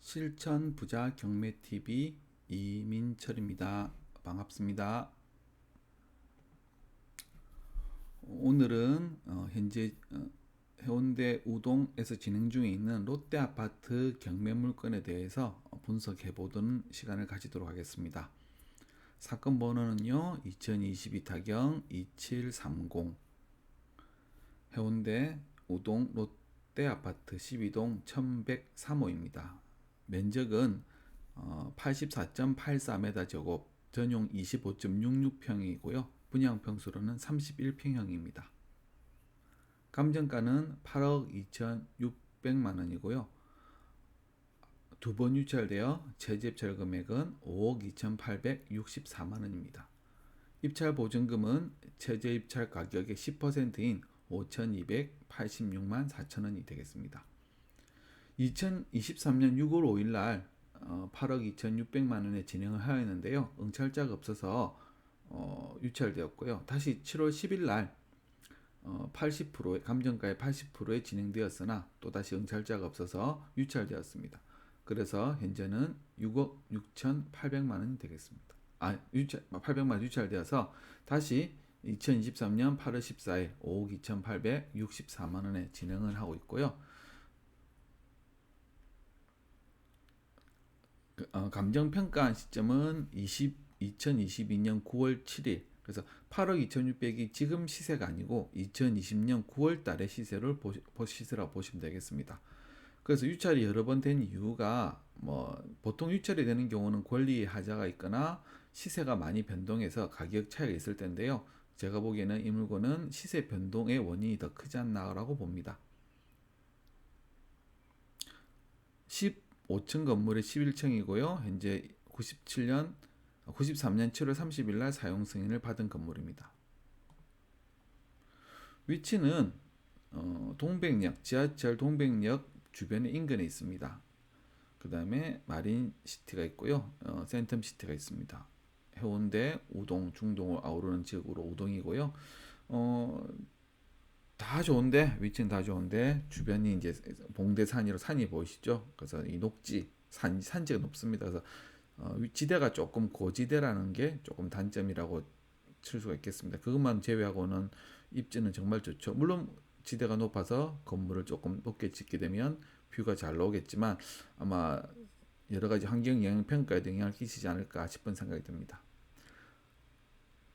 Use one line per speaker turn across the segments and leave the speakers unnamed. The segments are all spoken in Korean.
실천 부자 경매 TV 이민철입니다. 반갑습니다. 오늘은 현재 해운대 우동에서 진행 중에 있는 롯데아파트 경매 물건에 대해서 분석해 보던 시간을 가지도록 하겠습니다. 사건 번호는요 2022 타경 2730 해운대 우동 롯데아파트 12동 1103호입니다. 면적은 84.84m 제곱, 전용 25.66평이고요. 분양평수로는 31평형입니다. 감정가는 8억 2,600만 원이고요. 두 번 유찰되어 최저입찰 금액은 5억 2,864만 원입니다. 입찰 보증금은 최저입찰 가격의 10%인 5,286만 4천 원이 되겠습니다. 2023년 6월 5일 날 8억 2,600만 원에 진행을 하였는데요. 응찰자가 없어서 유찰되었고요. 다시 7월 10일 날 80%의 감정가의 80%에 진행되었으나 또다시 응찰자가 없어서 유찰되었습니다. 그래서 현재는 6억 6,800만 원이 되겠습니다. 800만 원 유찰되어서 다시 2023년 8월 14일 5억 2,864만 원에 진행을 하고 있고요. 감정평가한 시점은 2022년 9월 7일. 그래서 8억 2,600이 지금 시세가 아니고 2020년 9월 달의 시세를 시세라고 보시면 되겠습니다. 그래서 유찰이 여러 번 된 이유가 보통 유찰이 되는 경우는 권리의 하자가 있거나 시세가 많이 변동해서 가격 차이가 있을 텐데요. 제가 보기에는 이 물건은 시세 변동의 원인이 더 크지 않나라고 봅니다. 5층 건물의 11층이고요. 현재 93년 7월 30일 날 사용 승인을 받은 건물입니다. 위치는 동백역, 지하철 동백역 주변에 인근에 있습니다. 그 다음에 마린시티가 있고요. 센텀시티가 있습니다. 해운대, 우동, 중동을 아우르는 지역으로 우동이고요. 다 좋은데, 위치는 다 좋은데 주변이 이제 봉대산이로 산이 보이시죠? 그래서 이 녹지 산지가 높습니다. 그래서 지대가 조금 고지대라는 게 조금 단점이라고 칠 수가 있겠습니다. 그것만 제외하고는 입지는 정말 좋죠. 물론 지대가 높아서 건물을 조금 높게 짓게 되면 뷰가 잘 나오겠지만 아마 여러 가지 환경 영향 평가에도 영향을 끼치지 않을까 싶은 생각이 듭니다.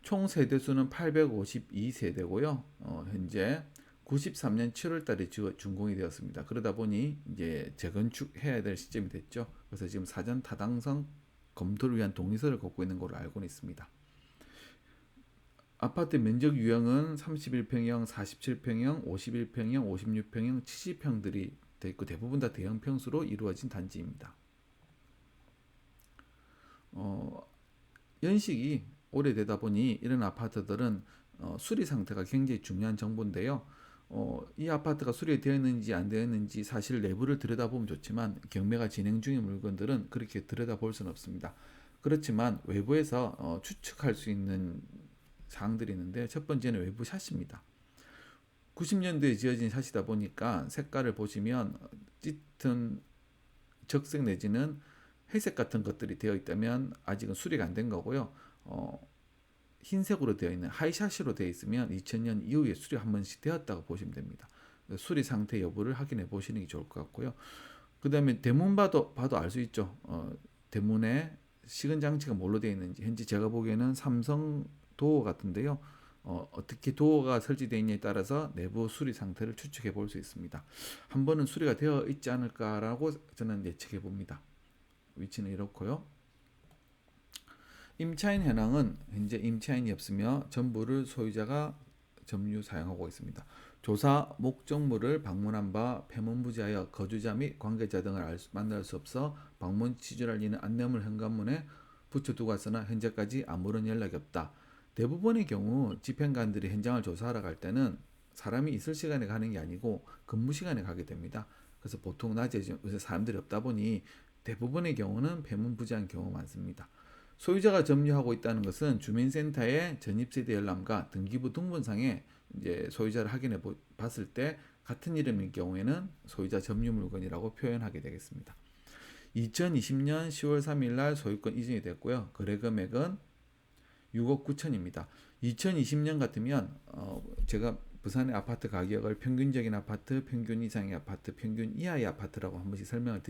총 세대수는 852세대고요. 현재 93년 7월 달에 준공이 되었습니다. 그러다 보니 이제 재건축해야 될 시점이 됐죠. 그래서 지금 사전 타당성 검토를 위한 동의서를 걷고 있는 걸로 알고 있습니다. 아파트 면적 유형은 31평형, 47평형, 51평형, 56평형, 70평들이 되어 있고 대부분 다 대형 평수로 이루어진 단지입니다. 연식이 오래되다 보니 이런 아파트들은 수리 상태가 굉장히 중요한 정보인데요. 이 아파트가 수리되어 있는지 안 되어 있는지 사실 내부를 들여다보면 좋지만 경매가 진행 중인 물건들은 그렇게 들여다볼 수는 없습니다. 그렇지만 외부에서 추측할 수 있는 사항들이 있는데 첫 번째는 외부 샷입니다. 90년대에 지어진 샷이다 보니까 색깔을 보시면 짙은 적색 내지는 회색 같은 것들이 되어 있다면 아직은 수리가 안 된 거고요. 흰색으로 되어 있는 하이샷으로 되어 있으면 2000년 이후에 수리 한 번씩 되었다고 보시면 됩니다. 수리 상태 여부를 확인해 보시는 게 좋을 것 같고요. 그 다음에 대문 봐도 알 수 있죠. 대문에 시근 장치가 뭘로 되어 있는지. 현재 제가 보기에는 삼성 도어 같은데요. 어떻게 도어가 설치되어 있냐에 따라서 내부 수리 상태를 추측해 볼 수 있습니다. 한 번은 수리가 되어 있지 않을까라고 저는 예측해 봅니다. 위치는 이렇고요. 임차인 현황은 현재 임차인이 없으며 전부를 소유자가 점유 사용하고 있습니다. 조사 목적물을 방문한 바 폐문부지하여 거주자 및 관계자 등을 만날 수 없어 방문 취소를 알리는 안내물 현관문에 붙여두고 왔으나 현재까지 아무런 연락이 없다. 대부분의 경우 집행관들이 현장을 조사하러 갈 때는 사람이 있을 시간에 가는 게 아니고 근무 시간에 가게 됩니다. 그래서 보통 낮에 요새 사람들이 없다 보니 대부분의 경우는 폐문부지한 경우가 많습니다. 소유자가 점유하고 있다는 것은 주민센터의 전입세대 열람과 등기부 등본상에 이제 소유자를 확인해 봤을 때 같은 이름일 경우에는 소유자 점유 물건이라고 표현하게 되겠습니다. 2020년 10월 3일 날 소유권 이전이 됐고요. 거래 금액은 6억 9천입니다. 2020년 같으면 제가 부산의 아파트 가격을 평균적인 아파트, 평균 이상의 아파트, 평균 이하의 아파트라고 한 번씩 설명을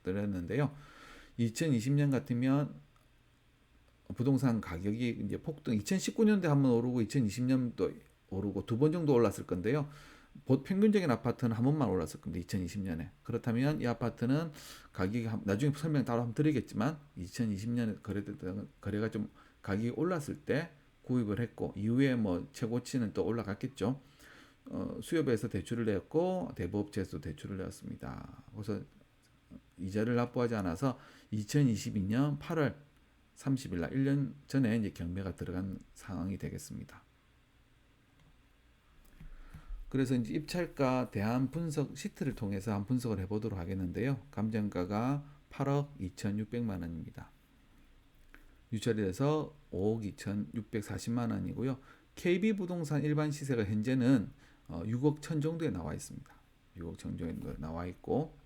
드렸는데요. 2020년 같으면 부동산 가격이 이제 폭등, 2019년도에 한번 오르고 2020년도 오르고 두 번 정도 올랐을 건데요. 평균적인 아파트는 한 번만 올랐을 겁니다. 2020년에. 그렇다면 이 아파트는 가격이 나중에 설명 따로 한번 드리겠지만 2020년에 거래가 좀 가격이 올랐을 때 구입을 했고 이후에 뭐 최고치는 또 올라갔겠죠. 수협에서 대출을 냈고 대부업체에서 대출을 냈습니다. 그래서 이자를 납부하지 않아서 2022년 8월 30일 날 1년 전에 이제 경매가 들어간 상황이 되겠습니다. 그래서 이제 입찰가 대한 분석 시트를 통해서 한 분석을 해보도록 하겠는데요. 감정가가 8억 2,600만 원입니다. 유찰이 돼서 5억 2,640만 원이고요. KB부동산 일반 시세가 현재는 6억 천 정도에 나와 있습니다. 6억 천 정도에 나와 있고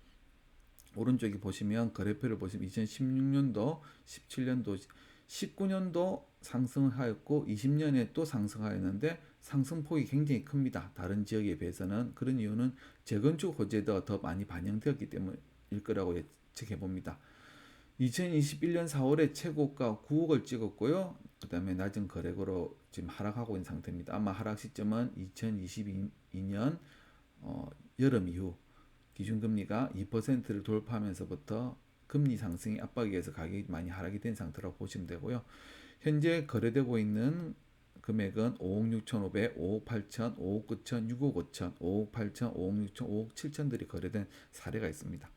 오른쪽에 보시면 거래표를 보시면 2016년도, 17년도, 19년도 상승하였고 20년에 또 상승하였는데 상승폭이 굉장히 큽니다. 다른 지역에 비해서는. 그런 이유는 재건축 호재가 더 많이 반영되었기 때문일 거라고 예측해 봅니다. 2021년 4월에 최고가 9억을 찍었고요. 그 다음에 낮은 거래고로 지금 하락하고 있는 상태입니다. 아마 하락 시점은 2022년 여름 이후 기준금리가 2%를 돌파하면서부터 금리 상승의 압박에 의해서 가격이 많이 하락이 된 상태라고 보시면 되고요. 현재 거래되고 있는 금액은 5억 6,500, 5억 8천, 5억 9천, 6억 5천, 5억 8천, 5억 6천, 5억 7천들이 거래된 사례가 있습니다.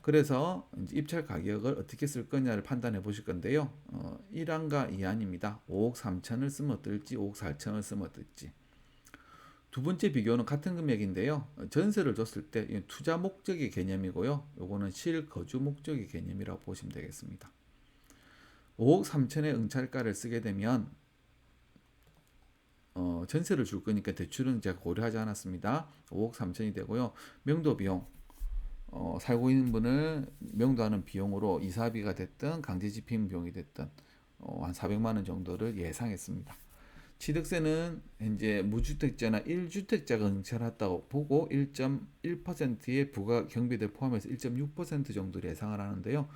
그래서 이제 입찰 가격을 어떻게 쓸 거냐를 판단해 보실 건데요. 1안과 2안입니다. 5억 3천을 쓰면 어떨지, 5억 4천을 쓰면 어떨지. 두 번째 비교는 같은 금액인데요. 전세를 줬을 때 투자 목적의 개념이고요. 요거는 실거주 목적의 개념이라고 보시면 되겠습니다. 5억 3천의 응찰가를 쓰게 되면 전세를 줄 거니까 대출은 제가 고려하지 않았습니다. 5억 3천이 되고요. 명도 비용, 살고 있는 분을 명도하는 비용으로 이사비가 됐든 강제집행 비용이 됐든 한 400만 원 정도를 예상했습니다. 취득세는 현재 무주택자나 1주택자가 응찰했다고 보고 1.1%의 부가 경비를 포함해서 1.6% 정도를 예상을 하는데요.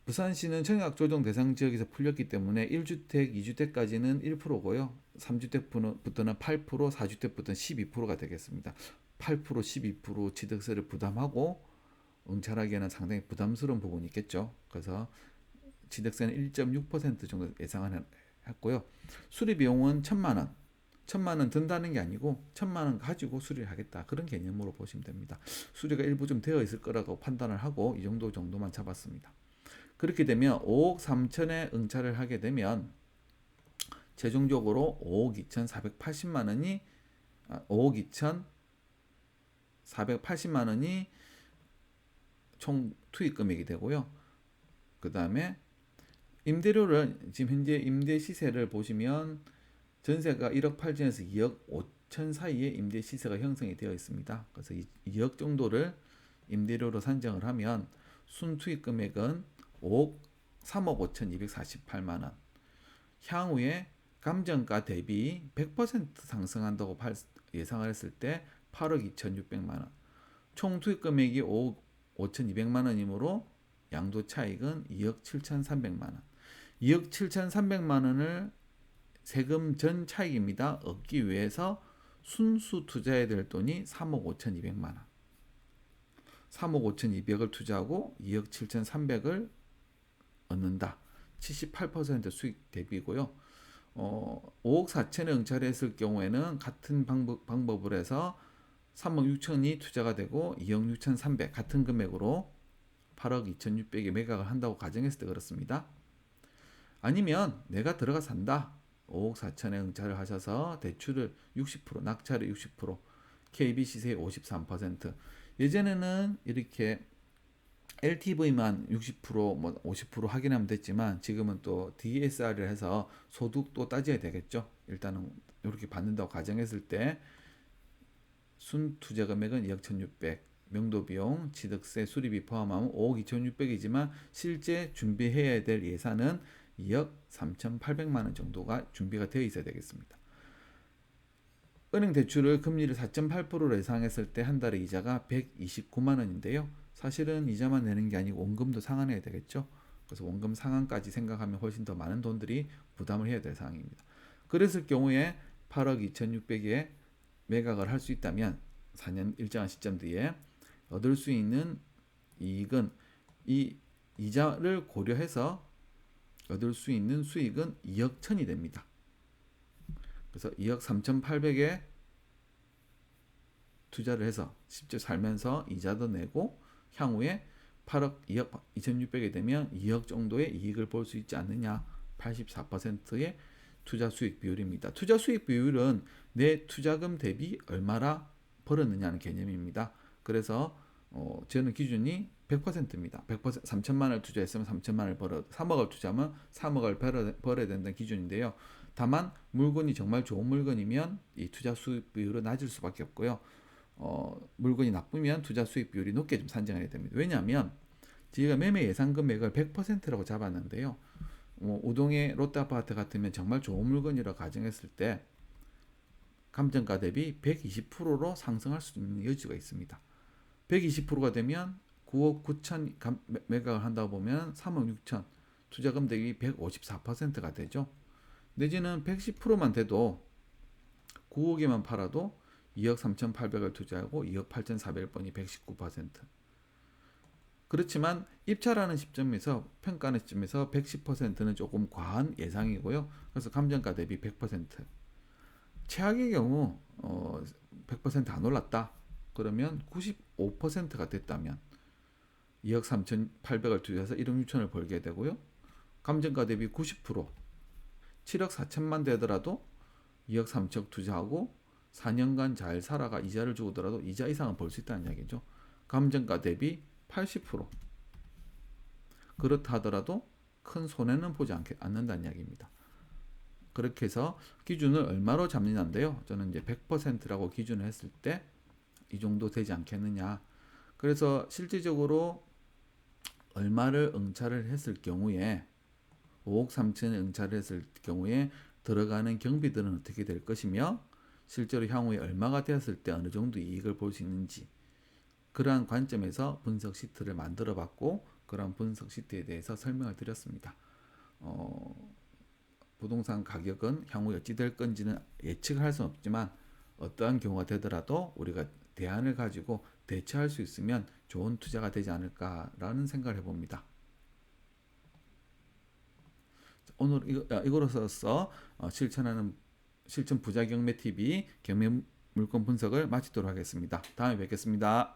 부산시는 청약 조정 대상 지역에서 풀렸기 때문에 1주택, 2주택까지는 1%고요. 3주택부터는 8%, 4주택부터는 12%가 되겠습니다. 8%, 12% 취득세를 부담하고 응찰하기에는 상당히 부담스러운 부분이 있겠죠. 그래서 취득세는 1.6% 정도 예상을 했고요. 수리 비용은 1,000만 원. 1,000만 원 든다는 게 아니고 1,000만 원 가지고 수리를 하겠다. 그런 개념으로 보시면 됩니다. 수리가 일부 좀 되어 있을 거라고 판단을 하고 이 정도만 잡았습니다. 그렇게 되면 5억 3천에 응찰을 하게 되면 최종적으로 5억 2,480만 원이 5억 2,480만 원이 총 투입 금액이 되고요. 그 다음에 임대료를 지금 현재 임대 시세를 보시면 전세가 1억 8천에서 2억 5천 사이에 임대 시세가 형성이 되어 있습니다. 그래서 2억 정도를 임대료로 산정을 하면 순투입 금액은 3억 5,248만 원. 향후에 감정가 대비 100% 상승한다고 예상을 했을 때 8억 2,600만 원. 총 투입 금액이 5억 5,200만 원이므로 양도 차익은 2억 7,300만 원. 2억 7,300만 원을 세금 전 차익입니다. 얻기 위해서 순수 투자해야 될 돈이 3억 5,200만 원. 3억 5,200을 투자하고 2억 7,300을 얻는다. 78% 수익 대비고요. 5억 4천에 응찰했을 경우에는 같은 방법을 해서 3억 6천이 투자가 되고 2억 6,300 같은 금액으로 8억 2,600에 매각을 한다고 가정했을 때 그렇습니다. 아니면 내가 들어가 산다. 5억 4천에 응찰을 하셔서 대출을 60%, 낙찰을 60%, KB 시세의 53%. 예전에는 이렇게 LTV만 60%, 뭐 50% 확인하면 됐지만 지금은 또 DSR을 해서 소득도 따져야 되겠죠. 일단은 이렇게 받는다고 가정했을 때 순 투자 금액은 2억 1,600, 명도비용, 취득세, 수리비 포함하면 5억 2,600이지만 실제 준비해야 될 예산은 2억 3,800만 원 정도가 준비가 되어 있어야 되겠습니다. 은행 대출을 금리를 4.8%로 예상했을 때 한 달에 이자가 129만 원인데요. 사실은 이자만 내는 게 아니고 원금도 상환해야 되겠죠. 그래서 원금 상환까지 생각하면 훨씬 더 많은 돈들이 부담을 해야 될 상황입니다. 그랬을 경우에 8억 2,600에 매각을 할 수 있다면 4년 일정한 시점 뒤에 얻을 수 있는 이익은 이 이자를 고려해서 얻을 수 있는 수익은 2억 1천이 됩니다. 그래서 2억 3,800에 투자를 해서 직접 살면서 이자도 내고 향후에 8억 2억 2,600이 되면 2억 정도의 이익을 볼 수 있지 않느냐. 84%의 투자 수익 비율입니다. 투자 수익 비율은 내 투자금 대비 얼마나 벌었느냐는 개념입니다. 그래서 저는 기준이 100%입니다. 100% 3천만 원을 투자했으면 3천만 원을 벌어 3억을 투자하면 3억을 벌어야 된다는 기준인데요. 다만 물건이 정말 좋은 물건이면 이 투자 수익 비율은 낮을 수밖에 없고요. 물건이 나쁘면 투자 수익 비율이 높게 좀 산정해야 됩니다. 왜냐하면 저희가 매매 예상 금액을 100%라고 잡았는데요. 우동의 롯데아파트 같으면 정말 좋은 물건이라고 가정했을 때 감정가 대비 120%로 상승할 수 있는 여지가 있습니다. 120%가 되면 9억 9천 매각을 한다고 보면 3억 6천 투자금 대비 154%가 되죠. 내지는 110%만 돼도 9억에만 팔아도 2억 3,800을 투자하고 2억 8,400번이 119%. 그렇지만 입찰하는 시점에서 평가하는 시점에서 110%는 조금 과한 예상이고요. 그래서 감정가 대비 100%. 최악의 경우 100%안 올랐다. 그러면 95%가 됐다면 2억 3,800을 투자해서 1억 6천을 벌게 되고요. 감정가 대비 90%, 7억 4천만 되더라도 2억 3천 투자하고 4년간 잘 살아가 이자를 주고더라도 이자 이상은 벌 수 있다는 이야기죠. 감정가 대비 80%. 그렇다 하더라도 큰 손해는 보지 않는다는 이야기입니다. 그렇게 해서 기준을 얼마로 잡느냐인데요. 저는 이제 100%라고 기준을 했을 때 이 정도 되지 않겠느냐. 그래서 실질적으로 얼마를 응찰을 했을 경우에 5억 3천에 응찰을 했을 경우에 들어가는 경비들은 어떻게 될 것이며 실제로 향후에 얼마가 되었을 때 어느 정도 이익을 볼 수 있는지 그러한 관점에서 분석 시트를 만들어 봤고 그러한 분석 시트에 대해서 설명을 드렸습니다. 부동산 가격은 향후에 어찌 될 건지는 예측을 할 수는 없지만 어떠한 경우가 되더라도 우리가 대안을 가지고 대처할 수 있으면 좋은 투자가 되지 않을까라는 생각을 해봅니다. 오늘 이거로서 실천 부자 경매 TV 경매 물건 분석을 마치도록 하겠습니다. 다음에 뵙겠습니다.